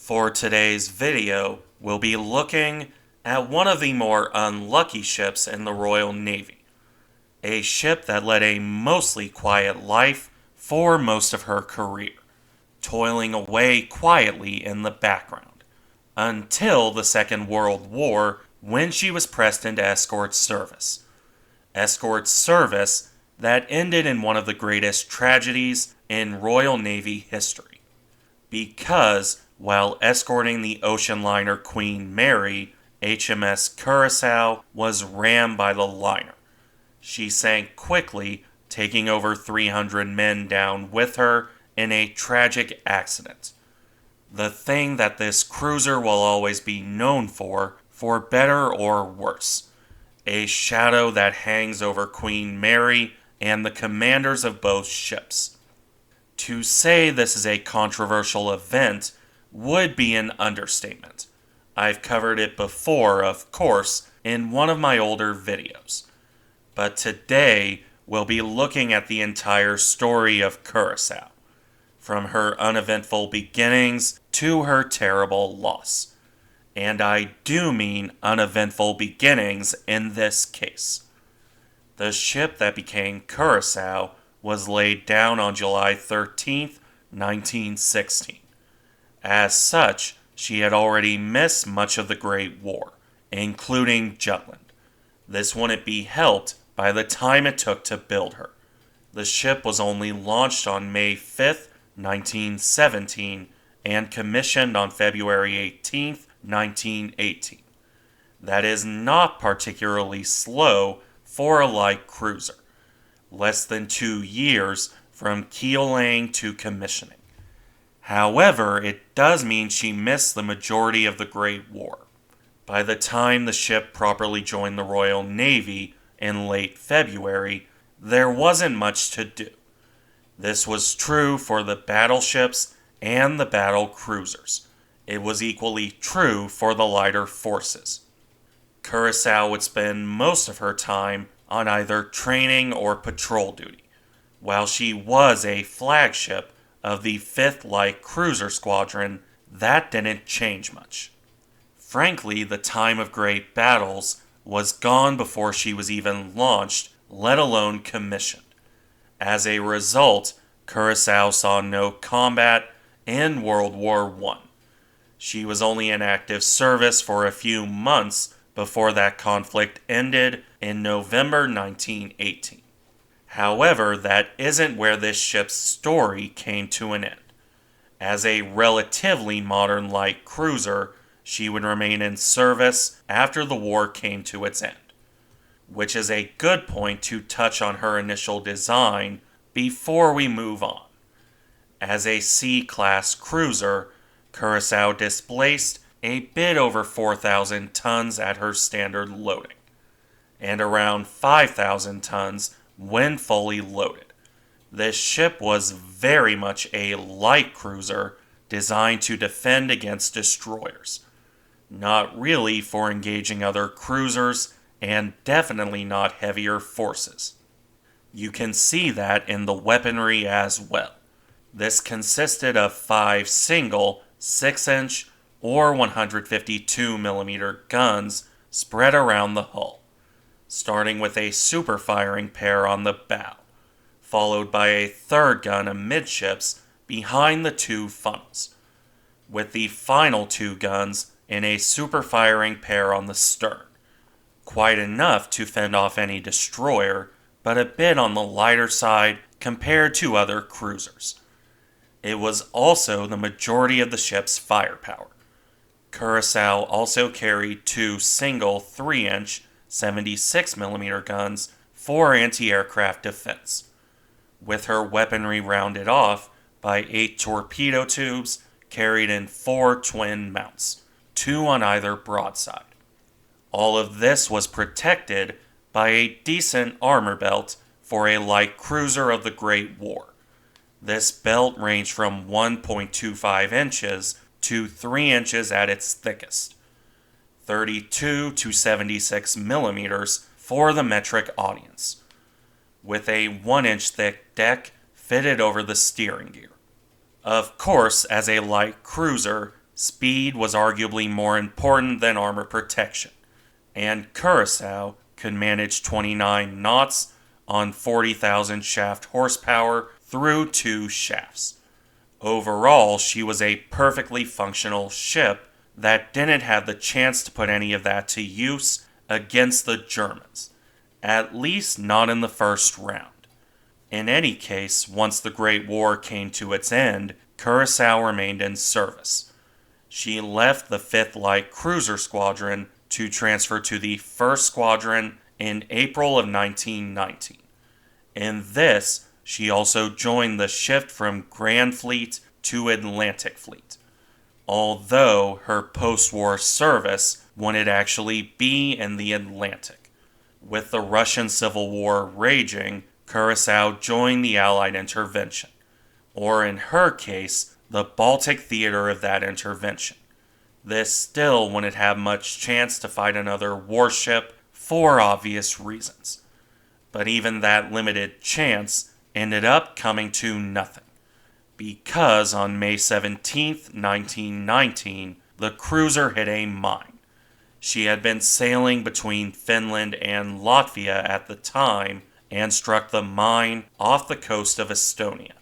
For today's video, we'll be looking at one of the more unlucky ships in the Royal Navy. A ship that led a mostly quiet life for most of her career, toiling away quietly in the background, until the Second World War when she was pressed into escort service. Escort service that ended in one of the greatest tragedies in Royal Navy history. Because while escorting the ocean liner Queen Mary, HMS Curacoa was rammed by the liner. She sank quickly, taking over 300 men down with her in a tragic accident. The thing that this cruiser will always be known for better or worse. A shadow that hangs over Queen Mary and the commanders of both ships. To say this is a controversial event would be an understatement. I've covered it before, of course, in one of my older videos. But today, we'll be looking at the entire story of Curacoa, from her uneventful beginnings to her terrible loss. And I do mean uneventful beginnings in this case. The ship that became Curacoa was laid down on July 13th, 1916. As such, she had already missed much of the Great War, including Jutland. This wouldn't be helped by the time it took to build her. The ship was only launched on May 5th, 1917, and commissioned on February 18th, 1918. That is not particularly slow for a light cruiser. Less than 2 years from keel laying to commissioning. However, it does mean she missed the majority of the Great War. By the time the ship properly joined the Royal Navy in late February, there wasn't much to do. This was true for the battleships and the battle cruisers. It was equally true for the lighter forces. Curacoa would spend most of her time on either training or patrol duty, while she was a flagship of the 5th Light Cruiser Squadron. That didn't change much. Frankly, the time of great battles was gone before she was even launched, let alone commissioned. As a result, Curacoa saw no combat in World War I. She was only in active service for a few months before that conflict ended in November 1918. However, that isn't where this ship's story came to an end. As a relatively modern light cruiser, she would remain in service after the war came to its end. Which is a good point to touch on her initial design before we move on. As a C-class cruiser, Curacoa displaced a bit over 4,000 tons at her standard loading, and around 5,000 tons when fully loaded. This ship was very much a light cruiser designed to defend against destroyers, not really for engaging other cruisers, and definitely not heavier forces. You can see that in the weaponry as well. This consisted of 5 single 6-inch or 152mm guns spread around the hull, starting with a super firing pair on the bow, followed by a third gun amidships behind the 2 funnels, with the final 2 guns in a super firing pair on the stern. Quite enough to fend off any destroyer, but a bit on the lighter side compared to other cruisers. It was also the majority of the ship's firepower. Curacoa also carried 2 single 3-inch 76mm guns for anti-aircraft defense, with her weaponry rounded off by 8 torpedo tubes carried in 4 twin mounts, 2 on either broadside. All of this was protected by a decent armor belt for a light cruiser of the Great War. This belt ranged from 1.25 inches to 3 inches at its thickest, 32 to 76 millimeters for the metric audience, with a 1-inch thick deck fitted over the steering gear. Of course, as a light cruiser, Speed was arguably more important than armor protection, and Curaçao could manage 29 knots on 40,000 shaft horsepower through 2 shafts. Overall, she was a perfectly functional ship that didn't have the chance to put any of that to use against the Germans, at least not in the first round. In any case, once the Great War came to its end, Curaçao remained in service. She left the 5th Light Cruiser Squadron to transfer to the 1st Squadron in April of 1919. In this, she also joined the shift from Grand Fleet to Atlantic Fleet, although her post-war service wouldn't actually be in the Atlantic. With the Russian Civil War raging, Curaçao joined the Allied intervention, or in her case, the Baltic theater of that intervention. This still wouldn't have much chance to fight another warship for obvious reasons. But even that limited chance ended up coming to nothing, because on May 17, 1919, the cruiser hit a mine. She had been sailing between Finland and Latvia at the time and struck the mine off the coast of Estonia.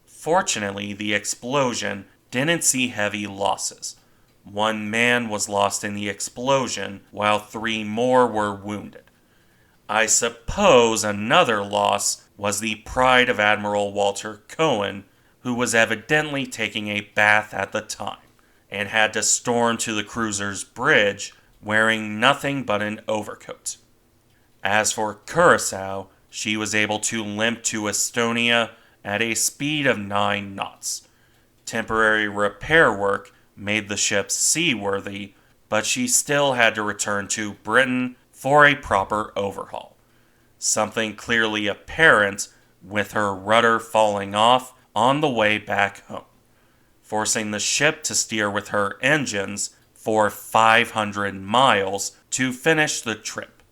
Fortunately, the explosion didn't see heavy losses. 1 man was lost in the explosion, while 3 more were wounded. I suppose another loss was the pride of Admiral Walter Cohen, who was evidently taking a bath at the time, and had to storm to the cruiser's bridge wearing nothing but an overcoat. As for Curaçao, she was able to limp to Estonia at a speed of 9 knots. Temporary repair work made the ship seaworthy, but she still had to return to Britain for a proper overhaul. Something clearly apparent with her rudder falling off on the way back home, forcing the ship to steer with her engines for 500 miles to finish the trip.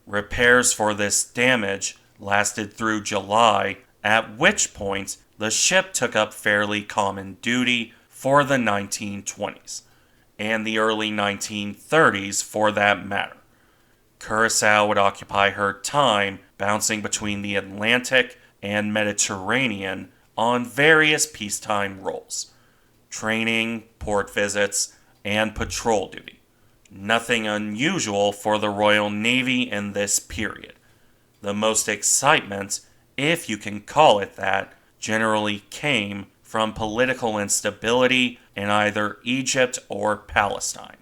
Repairs for this damage lasted through July, at which point the ship took up fairly common duty for the 1920s, and the early 1930s for that matter. Curaçao would occupy her time bouncing between the Atlantic and Mediterranean on various peacetime roles: training, port visits, and patrol duty. Nothing unusual for the Royal Navy in this period. The most excitement, if you can call it that, generally came from political instability in either Egypt or Palestine.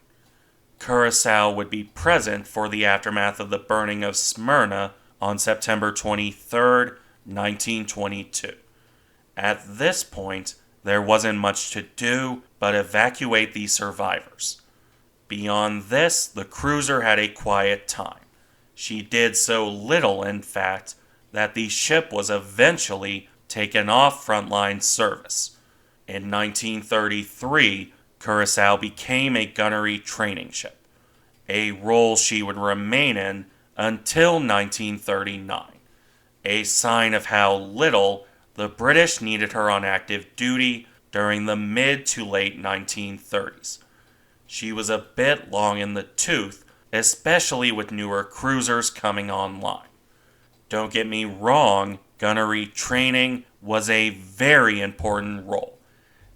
Curaçao would be present for the aftermath of the burning of Smyrna on September 23, 1922. At this point, there wasn't much to do but evacuate the survivors. Beyond this, the cruiser had a quiet time. She did so little, in fact, that the ship was eventually taken off frontline service. In 1933, Curaçao became a gunnery training ship, a role she would remain in until 1939, a sign of how little the British needed her on active duty during the mid to late 1930s. She was a bit long in the tooth, especially with newer cruisers coming online. Don't get me wrong, gunnery training was a very important role.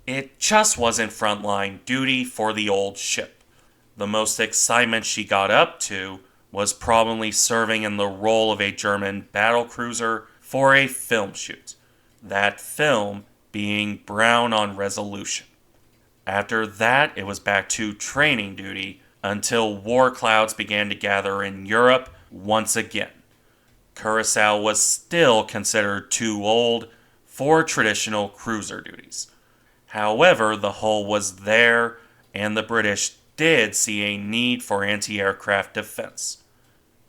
It just wasn't frontline duty for the old ship. The most excitement she got up to was probably serving in the role of a German battlecruiser for a film shoot, that film being Brown on Resolution. After that, it was back to training duty until war clouds began to gather in Europe once again. Curaçao was still considered too old for traditional cruiser duties. However, the hull was there, and the British did see a need for anti-aircraft defense.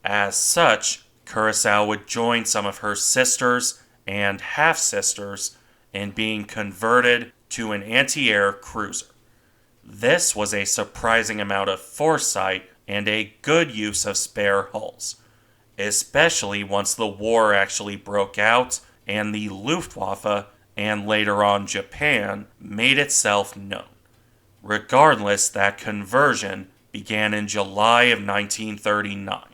As such, Curaçao would join some of her sisters and half-sisters in being converted to an anti-air cruiser. This was a surprising amount of foresight and a good use of spare hulls, especially once the war actually broke out and the Luftwaffe, and later on Japan, made itself known. Regardless, that conversion began in July of 1939.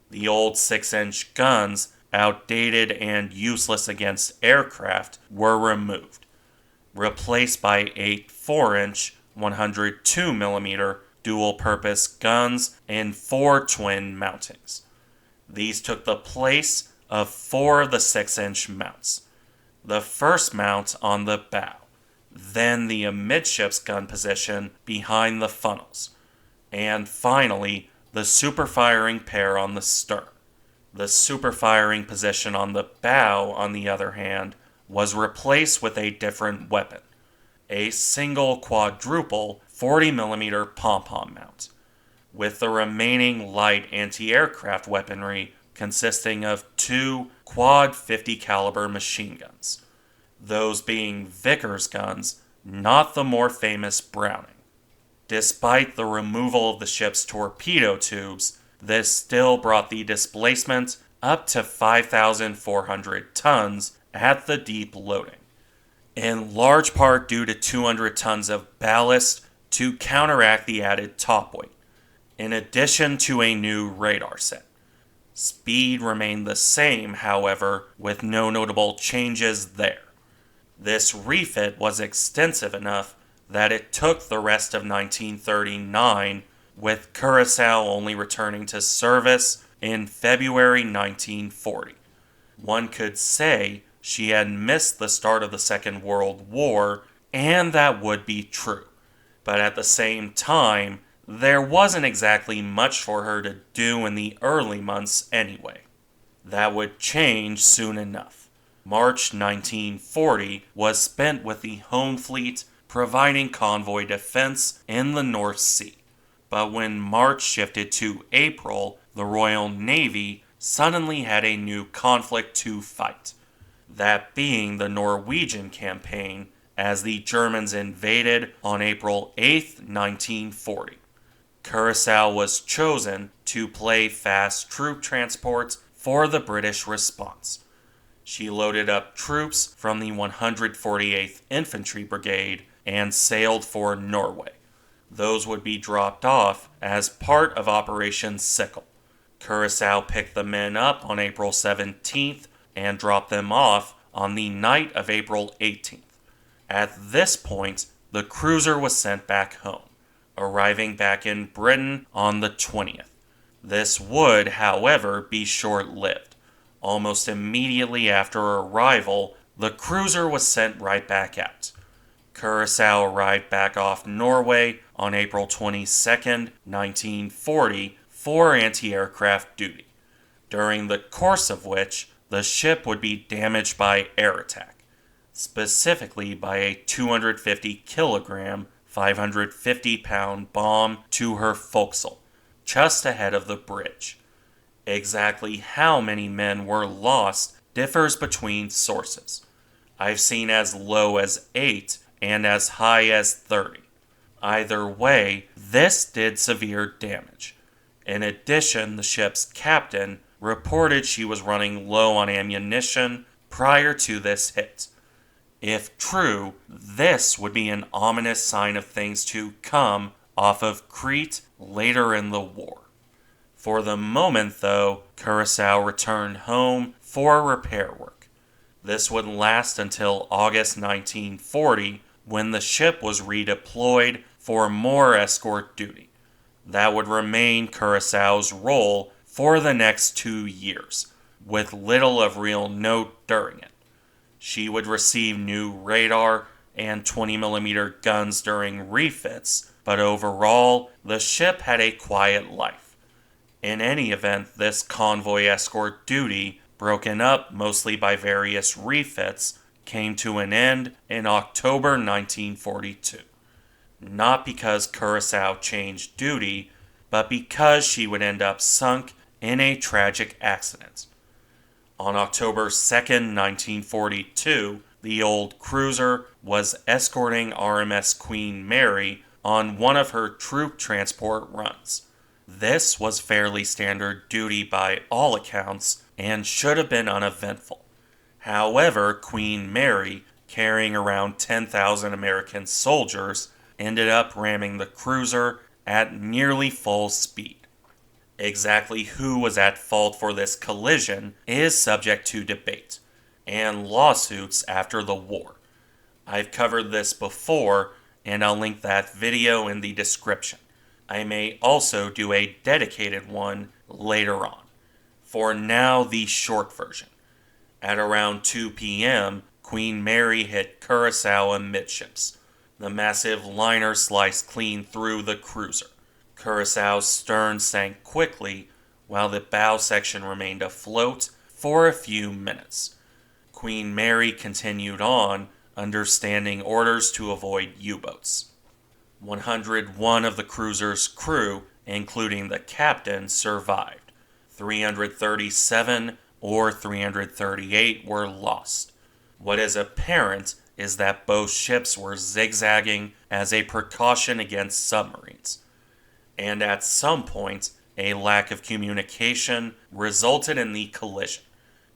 The old 6-inch guns, outdated and useless against aircraft, were removed, replaced by 8 4-inch 102mm dual-purpose guns in 4 twin mountings. These took the place of 4 of the 6-inch mounts. The first mount on the bow, then the amidships gun position behind the funnels, and finally the superfiring pair on the stern. The superfiring position on the bow, on the other hand, was replaced with a different weapon, a single quadruple 40mm pom-pom mount, with the remaining light anti-aircraft weaponry consisting of 2 quad 50 caliber machine guns, those being Vickers guns, not the more famous Browning. Despite the removal of the ship's torpedo tubes, this still brought the displacement up to 5,400 tons at the deep loading, in large part due to 200 tons of ballast to counteract the added top weight, in addition to a new radar set. Speed remained the same, however, with no notable changes there. This refit was extensive enough that it took the rest of 1939, with Curacoa only returning to service in February 1940. One could say she had missed the start of the Second World War, and that would be true. But at the same time, there wasn't exactly much for her to do in the early months anyway. That would change soon enough. March 1940 was spent with the Home Fleet providing convoy defense in the North Sea. But when March shifted to April, the Royal Navy suddenly had a new conflict to fight. That being the Norwegian campaign, as the Germans invaded on April 8, 1940. Curacoa was chosen to play fast troop transports for the British response. She loaded up troops from the 148th Infantry Brigade and sailed for Norway. Those would be dropped off as part of Operation Sickle. Curacoa picked the men up on April 17th and dropped them off on the night of April 18th. At this point, the cruiser was sent back home, arriving back in Britain on the 20th. This would, however, be short-lived. Almost immediately after arrival, the cruiser was sent right back out. Curacoa arrived back off Norway on April 22, 1940, for anti-aircraft duty, during the course of which the ship would be damaged by air attack, specifically by a 250-kilogram, 550-pound bomb to her forecastle, just ahead of the bridge. Exactly how many men were lost differs between sources. I've seen as low as 8 and as high as 30. Either way, this did severe damage. In addition, the ship's captain reported she was running low on ammunition prior to this hit. If true, this would be an ominous sign of things to come off of Crete later in the war. For the moment, though, Curacoa returned home for repair work. This would last until August 1940, when the ship was redeployed for more escort duty. That would remain Curacoa's role for the next 2 years, with little of real note during it. She would receive new radar and 20mm guns during refits, but overall, the ship had a quiet life. In any event, this convoy escort duty, broken up mostly by various refits, came to an end in October 1942. Not because Curacoa changed duty, but because she would end up sunk in a tragic accident. On October 2, 1942, the old cruiser was escorting RMS Queen Mary on one of her troop transport runs. This was fairly standard duty by all accounts and should have been uneventful. However, Queen Mary, carrying around 10,000 American soldiers, ended up ramming the cruiser at nearly full speed. Exactly who was at fault for this collision is subject to debate and lawsuits after the war. I've covered this before, and I'll link that video in the description. I may also do a dedicated one later on. For now, the short version. At around 2 p.m., Queen Mary hit Curacoa amidships. The massive liner sliced clean through the cruiser. Curaçao's stern sank quickly, while the bow section remained afloat for a few minutes. Queen Mary continued on, understanding orders to avoid U-boats. 101 of the cruiser's crew, including the captain, survived. 337 or 338 were lost. What is apparent is that both ships were zigzagging as a precaution against submarines. And at some point, a lack of communication resulted in the collision.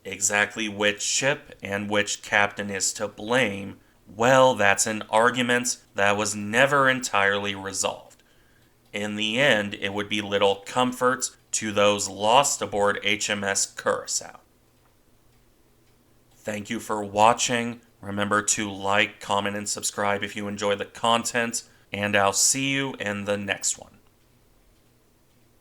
Exactly which ship and which captain is to blame, well, that's an argument that was never entirely resolved. In the end, it would be little comfort to those lost aboard HMS Curacoa. Thank you for watching. Remember to like, comment, and subscribe if you enjoy the content, and I'll see you in the next one.